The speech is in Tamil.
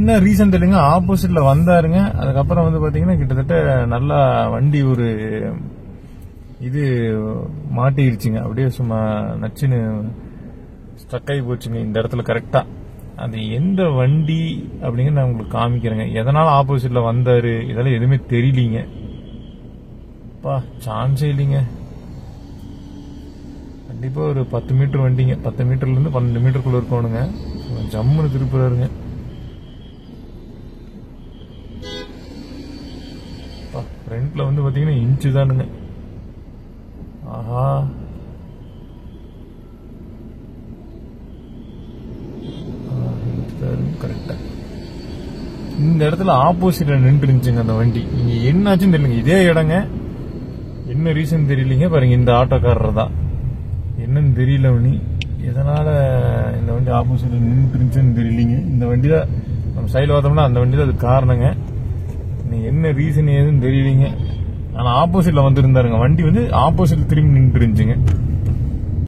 என்ன ரீசன் தெரியலங்க, ஆப்போசிட்ல வந்தாருங்க. அதுக்கப்புறம் வந்து பாத்தீங்கன்னா கிட்டத்தட்ட நல்லா வண்டி ஒரு இது மாட்டிருச்சுங்க. அப்படியே சும்மா நச்சுன்னு ஸ்ட்ரக் ஆகி போச்சுங்க இந்த இடத்துல கரெக்டா. அது எந்த வண்டி அப்படிங்கிற நான் உங்களுக்கு காமிக்கிறேங்க. எதனால ஆப்போசிட்ல வந்தாரு இதெல்லாம் எதுவுமே தெரியலீங்க. பா சான்ஸே இல்லைங்க. கண்டிப்பா ஒரு 10 மீட்டர் வண்டிங்க, 10 மீட்டர்ல இருந்து 12 மீட்டருக்குள்ள இருக்கணுங்க. ஜம்முன்னு திருப்புறாருங்க. ஃப்ரண்ட்ல வந்து பாத்தீங்கன்னா இன்ச்சு தானுங்க. ஆஹா, கரெக்டா இந்த இடத்துல ஆப்போசிட்ல நின்று இருந்துச்சுங்க அந்த வண்டி. இங்க என்னாச்சுன்னு தெரியலங்க. இதே இடங்க, என்ன ரீசன் தெரியலீங்க. பாருங்க இந்த ஆட்டோக்காரர் தான், என்னன்னு தெரியல வண்டி எதனால இந்த வண்டி ஆப்போசிட்ல நின்று இருந்துச்சுன்னு தெரியலீங்க. இந்த வண்டி தான் நம்ம சைடில் பார்த்தோம்னா அந்த வண்டி தான் அது காரணங்க. என்ன ரீசன் ஏதுன்னு தெரியலீங்க. ஆனா ஆப்போசிட்ல வந்து இருந்தாருங்க, வண்டி வந்து ஆப்போசிட்ல திரும்பி நின்று இருந்துச்சுங்க.